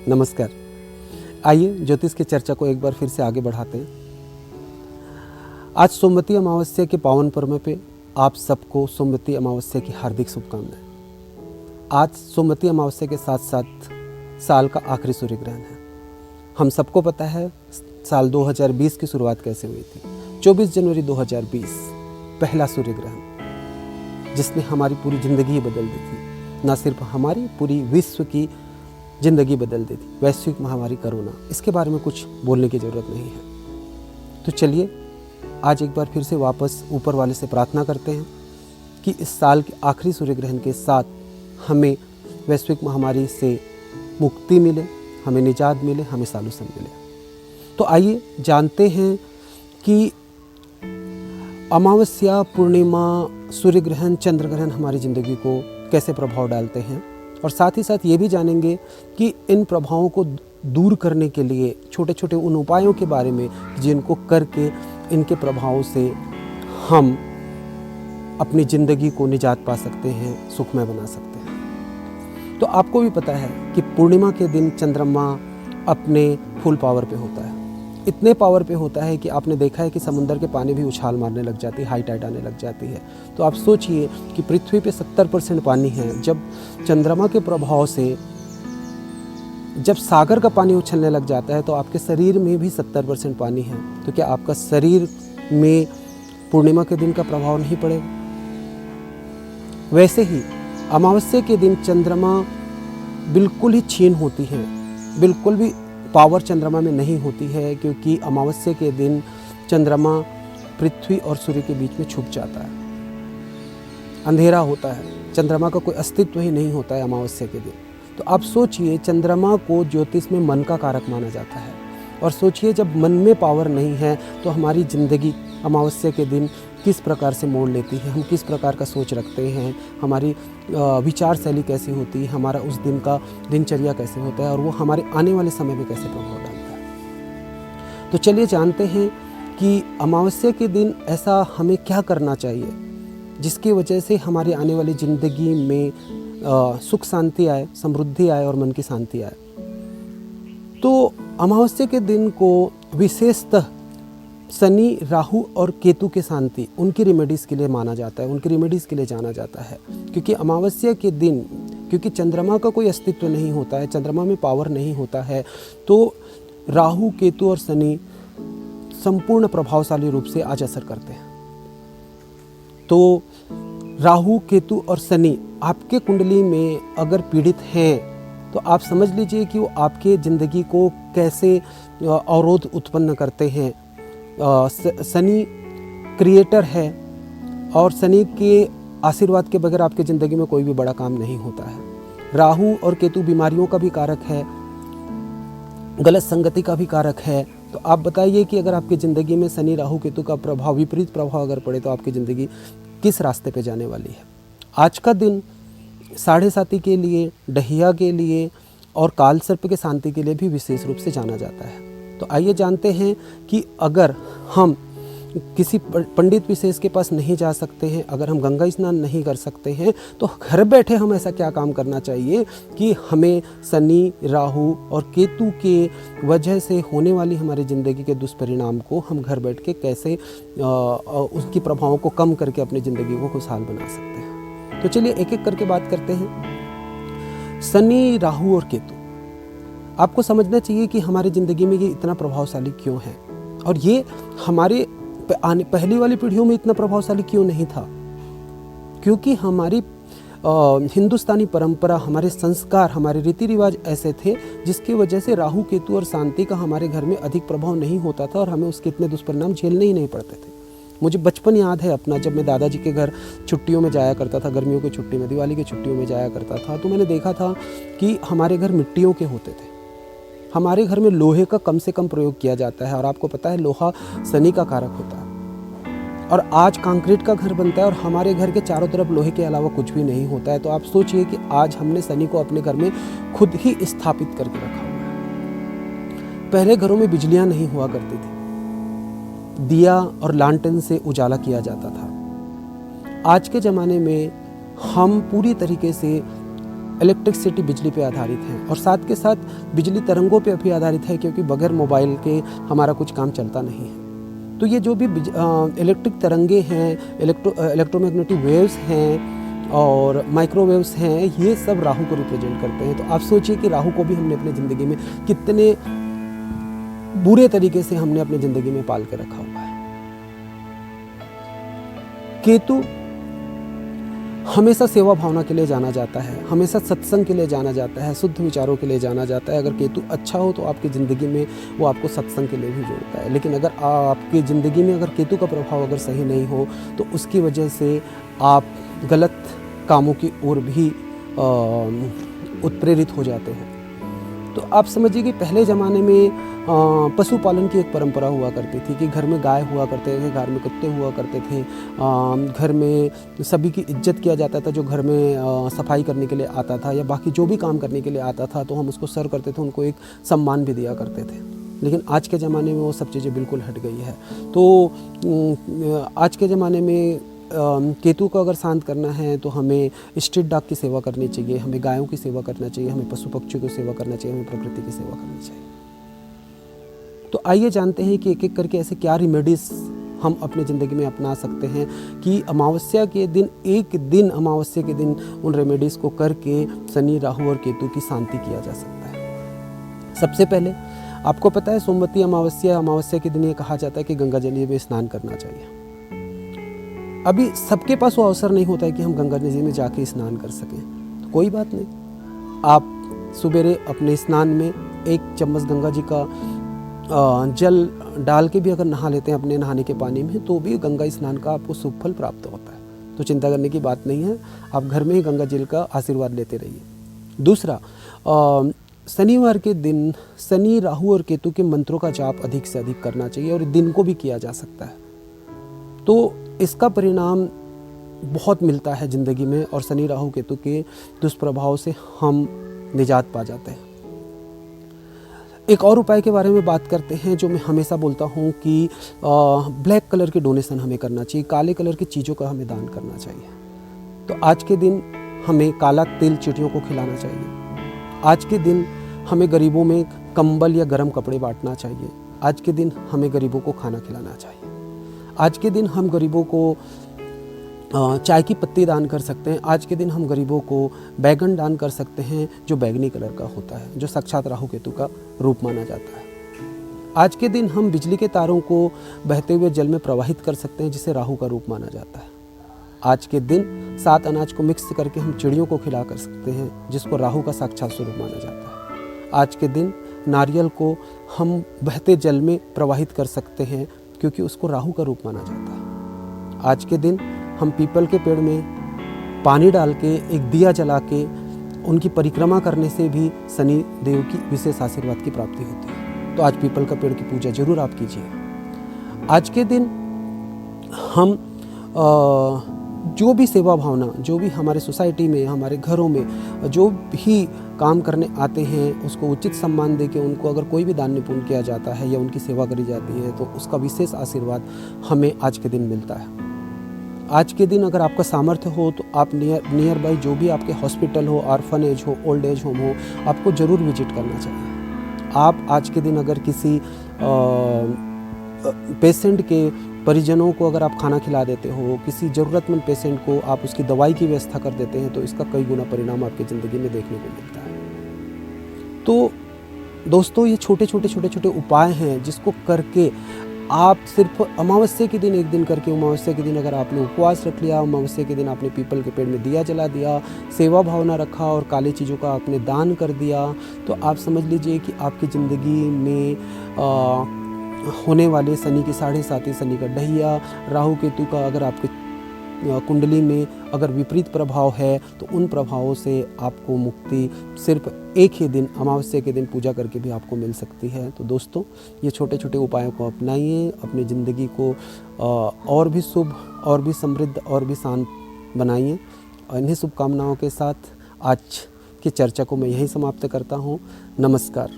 नमस्कार। आइए ज्योतिष की चर्चा को एक बार फिर से आगे बढ़ाते हैं। आज सोमवती अमावस्या के पावन पर्व पे आप सबको सोमवती अमावस्या की हार्दिक शुभकामनाएं। आज सोमवती अमावस्या के साथ साथ साल का आखिरी सूर्य ग्रहण है। हम सबको पता है साल 2020 की शुरुआत कैसे हुई थी। 24 जनवरी 2020 पहला सूर्य ग्रहण, जिसने हमारी पूरी ज़िंदगी बदल दी थी। न सिर्फ हमारी, पूरी विश्व की ज़िंदगी बदल दी थी। वैश्विक महामारी कोरोना, इसके बारे में कुछ बोलने की ज़रूरत नहीं है। तो चलिए आज एक बार फिर से वापस ऊपर वाले से प्रार्थना करते हैं कि इस साल के आखिरी सूर्य ग्रहण के साथ हमें वैश्विक महामारी से मुक्ति मिले, हमें निजात मिले, हमें सालुसन मिले। तो आइए जानते हैं कि अमावस्या, पूर्णिमा, सूर्य ग्रहण, चंद्र ग्रहण हमारी ज़िंदगी को कैसे प्रभाव डालते हैं, और साथ ही साथ ये भी जानेंगे कि इन प्रभावों को दूर करने के लिए छोटे छोटे उन उपायों के बारे में जिनको करके इनके प्रभावों से हम अपनी ज़िंदगी को निजात पा सकते हैं, सुखमय बना सकते हैं। तो आपको भी पता है कि पूर्णिमा के दिन चंद्रमा अपने फुल पावर पे होता है। इतने पावर पे होता है कि आपने देखा है कि समुंदर के पानी भी उछाल मारने लग जाती है, हाई टाइड आने लग जाती है। तो आप सोचिए कि पृथ्वी पे 70% पानी है। जब चंद्रमा के प्रभाव से जब सागर का पानी उछलने लग जाता है तो आपके शरीर में भी 70% पानी है। तो क्या आपका शरीर में पूर्णिमा के दिन का प्रभाव नहीं पड़ेगा? वैसे ही अमावस्या के दिन चंद्रमा बिल्कुल ही क्षीण होती है, बिल्कुल भी पावर चंद्रमा में नहीं होती है, क्योंकि अमावस्या के दिन चंद्रमा पृथ्वी और सूर्य के बीच में छुप जाता है। अंधेरा होता है, चंद्रमा का कोई अस्तित्व ही नहीं होता है अमावस्या के दिन। तो आप सोचिए, चंद्रमा को ज्योतिष में मन का कारक माना जाता है। और सोचिए जब मन में पावर नहीं है तो हमारी ज़िंदगी अमावस्या के दिन किस प्रकार से मोड़ लेती है, हम किस प्रकार का सोच रखते हैं, हमारी विचार शैली कैसी होती है, हमारा उस दिन का दिनचर्या कैसे होता है, और वो हमारे आने वाले समय में कैसे प्रभाव डालता है। तो चलिए जानते हैं कि अमावस्या के दिन ऐसा हमें क्या करना चाहिए जिसकी वजह से हमारी आने वाली ज़िंदगी में सुख शांति आए, समृद्धि आए और मन की शांति आए। तो अमावस्या के दिन को विशेषतः शनि, राहु और केतु के शांति, उनकी रेमेडीज़ के लिए माना जाता है, उनकी रेमेडीज़ के लिए जाना जाता है। क्योंकि अमावस्या के दिन, क्योंकि चंद्रमा का कोई अस्तित्व नहीं होता है, चंद्रमा में पावर नहीं होता है, तो राहु, केतु और शनि संपूर्ण प्रभावशाली रूप से आज असर करते हैं। तो राहु, केतु और शनि आपके कुंडली में अगर पीड़ित हैं तो आप समझ लीजिए कि वो आपके ज़िंदगी को कैसे अवरोध उत्पन्न करते हैं। शनि क्रिएटर है और शनि के आशीर्वाद के बगैर आपके ज़िंदगी में कोई भी बड़ा काम नहीं होता है। राहु और केतु बीमारियों का भी कारक है, गलत संगति का भी कारक है। तो आप बताइए कि अगर आपकी ज़िंदगी में शनि, राहु, केतु का प्रभाव, विपरीत प्रभाव अगर पड़े तो आपकी ज़िंदगी किस रास्ते पे जाने वाली है। आज का दिन साढ़े साती के लिए, डहिया के लिए और काल सर्प के शांति के लिए भी विशेष रूप से जाना जाता है। तो आइए जानते हैं कि अगर हम किसी पंडित विशेष के पास नहीं जा सकते हैं, अगर हम गंगा स्नान नहीं कर सकते हैं, तो घर बैठे हम ऐसा क्या काम करना चाहिए कि हमें शनि, राहु और केतु के वजह से होने वाली हमारी ज़िंदगी के दुष्परिणाम को हम घर बैठ के कैसे उसकी प्रभावों को कम करके अपनी ज़िंदगी को खुशहाल बना सकते हैं। तो चलिए एक एक करके बात करते हैं। शनि, राहु और केतु, आपको समझना चाहिए कि हमारी ज़िंदगी में ये इतना प्रभावशाली क्यों है, और ये हमारे पहली वाली पीढ़ियों में इतना प्रभावशाली क्यों नहीं था। क्योंकि हमारी हिंदुस्तानी परंपरा, हमारे संस्कार, हमारे रीति रिवाज ऐसे थे जिसकी वजह से राहु, केतु और शांति का हमारे घर में अधिक प्रभाव नहीं होता था और हमें उसके इतने दुष्परिणाम झेलने ही नहीं पड़ते थे। मुझे बचपन याद है अपना, जब मैं दादाजी के घर छुट्टियों में जाया करता था, गर्मियों की छुट्टी में, दिवाली की छुट्टियों में जाया करता था, तो मैंने देखा था कि हमारे घर मिट्टियों के होते थे। हमारे घर में लोहे का कम से कम प्रयोग किया जाता है, और आपको पता है लोहा शनि का कारक होता है। और आज कंक्रीट का घर बनता है और हमारे घर के चारों तरफ लोहे के अलावा कुछ भी नहीं होता है। तो आप सोचिए कि आज हमने शनि को अपने घर में खुद ही स्थापित करके रखा हुआ है। पहले घरों में बिजलियां नहीं हुआ करती थी, दिया और लालटेन से उजाला किया जाता था। आज के ज़माने में हम पूरी तरीके से इलेक्ट्रिसिटी बिजली पे आधारित है और साथ के साथ बिजली तरंगों पे भी आधारित है, क्योंकि बगैर मोबाइल के हमारा कुछ काम चलता नहीं है। तो ये जो भी इलेक्ट्रिक तरंगे हैं, इलेक्ट्रोमैग्नेटिक वेव्स हैं और माइक्रोवेव्स हैं, ये सब राहु को रिप्रेजेंट करते हैं। तो आप सोचिए कि राहु को भी हमने अपनी ज़िंदगी में कितने बुरे तरीके से हमने अपनी ज़िंदगी में पाल के रखा हुआ है। केतु हमेशा सेवा भावना के लिए जाना जाता है, हमेशा सत्संग के लिए जाना जाता है, शुद्ध विचारों के लिए जाना जाता है। अगर केतु अच्छा हो तो आपकी ज़िंदगी में वो आपको सत्संग के लिए भी जोड़ता है। लेकिन अगर आपकी ज़िंदगी में अगर केतु का प्रभाव अगर सही नहीं हो तो उसकी वजह से आप गलत कामों की ओर भी उत्प्रेरित हो जाते हैं। तो आप समझिए कि पहले ज़माने में पशुपालन की एक परंपरा हुआ करती थी कि घर में गाय हुआ करते थे, घर में कुत्ते हुआ करते थे, घर में सभी की इज्जत किया जाता था। जो घर में सफाई करने के लिए आता था या बाकी जो भी काम करने के लिए आता था तो हम उसको सर्व करते थे, उनको एक सम्मान भी दिया करते थे। लेकिन आज के ज़माने में वो सब चीज़ें बिल्कुल हट गई है। तो आज के ज़माने में केतु को अगर शांत करना है तो हमें स्ट्रीट डॉग की सेवा करनी चाहिए, हमें गायों की सेवा करना चाहिए, हमें पशु पक्षियों की सेवा करना चाहिए, हमें प्रकृति की सेवा करनी चाहिए। तो आइए जानते हैं कि एक एक करके ऐसे क्या रेमेडीज़ हम अपनी ज़िंदगी में अपना सकते हैं कि अमावस्या के दिन, एक दिन अमावस्या के दिन उन रेमेडीज़ को करके शनि, राहु और केतु की शांति किया जा सकता है। सबसे पहले आपको पता है सोमवती अमावस्या के दिन ये कहा जाता है कि गंगा जल में स्नान करना चाहिए। अभी सबके पास वो अवसर नहीं होता है कि हम गंगा नदी में जाके स्नान कर सकें, तो कोई बात नहीं, आप सुबेरे अपने स्नान में 1 चम्मच गंगा जी का जल डाल के भी अगर नहा लेते हैं अपने नहाने के पानी में तो भी गंगा स्नान का आपको शुभ फल प्राप्त होता है। तो चिंता करने की बात नहीं है, आप घर में ही गंगा जल का आशीर्वाद लेते रहिए। दूसरा, शनिवार के दिन शनि, राहु और केतु के मंत्रों का जाप अधिक से अधिक करना चाहिए और दिन को भी किया जा सकता है। तो इसका परिणाम बहुत मिलता है ज़िंदगी में और शनि, राहु, केतु के दुष्प्रभाव से हम निजात पा जाते हैं। एक और उपाय के बारे में बात करते हैं जो मैं हमेशा बोलता हूँ कि ब्लैक कलर के डोनेशन हमें करना चाहिए, काले कलर की चीज़ों का हमें दान करना चाहिए। तो आज के दिन हमें काला तिल चिड़ियों को खिलाना चाहिए। आज के दिन हमें गरीबों में कंबल या गर्म कपड़े बांटना चाहिए। आज के दिन हमें गरीबों को खाना खिलाना चाहिए। आज के दिन हम गरीबों को चाय की पत्ती दान कर सकते हैं। आज के दिन हम गरीबों को बैगन दान कर सकते हैं जो बैगनी कलर का होता है, जो साक्षात राहु केतु का रूप माना जाता है। आज के दिन हम बिजली के तारों को बहते हुए जल में प्रवाहित कर सकते हैं जिसे राहु का रूप माना जाता है। आज के दिन 7 अनाज को मिक्स करके हम चिड़ियों को खिला कर सकते हैं जिसको राहु का साक्षात स्वरूप माना जाता है। आज के दिन नारियल को हम बहते जल में प्रवाहित कर सकते हैं क्योंकि उसको राहु का रूप माना जाता है। आज के दिन हम पीपल के पेड़ में पानी डाल के एक दिया जला के उनकी परिक्रमा करने से भी शनि देव की विशेष आशीर्वाद की प्राप्ति होती है। तो आज पीपल का पेड़ की पूजा जरूर आप कीजिए। आज के दिन हम जो भी सेवा भावना, जो भी हमारे सोसाइटी में, हमारे घरों में जो भी काम करने आते हैं उसको उचित सम्मान देके उनको अगर कोई भी दान पुण्य किया जाता है या उनकी सेवा करी जाती है तो उसका विशेष आशीर्वाद हमें आज के दिन मिलता है। आज के दिन अगर आपका सामर्थ्य हो तो आप नियर बाई जो भी आपके हॉस्पिटल हो, ऑर्फनेज हो, ओल्ड एज होम हो, आपको ज़रूर विजिट करना चाहिए। आप आज के दिन अगर किसी पेशेंट के परिजनों को अगर आप खाना खिला देते हो, किसी ज़रूरतमंद पेशेंट को आप उसकी दवाई की व्यवस्था कर देते हैं तो इसका कई गुना परिणाम आपकी ज़िंदगी में देखने को मिलता है। तो दोस्तों, ये छोटे छोटे उपाय हैं जिसको करके आप सिर्फ अमावस्या के दिन एक दिन करके, अमावस्या के दिन अगर आपने उपवास रख लिया, अमावस्या के दिन आपने पीपल के पेड़ में दिया जला दिया, सेवा भावना रखा और काली चीज़ों का आपने दान कर दिया, तो आप समझ लीजिए कि आपकी ज़िंदगी में होने वाले शनि की 7.5 शनि का ढहिया, राहु केतु का अगर आपके कुंडली में अगर विपरीत प्रभाव है तो उन प्रभावों से आपको मुक्ति सिर्फ एक ही दिन, अमावस्या के दिन पूजा करके भी आपको मिल सकती है। तो दोस्तों, ये छोटे छोटे उपायों को अपनाइए, अपनी ज़िंदगी को और भी शुभ, और भी समृद्ध, और भी शांत बनाइए। और इन्हीं शुभकामनाओं के साथ आज की चर्चा को मैं यहीं समाप्त करता हूँ। नमस्कार।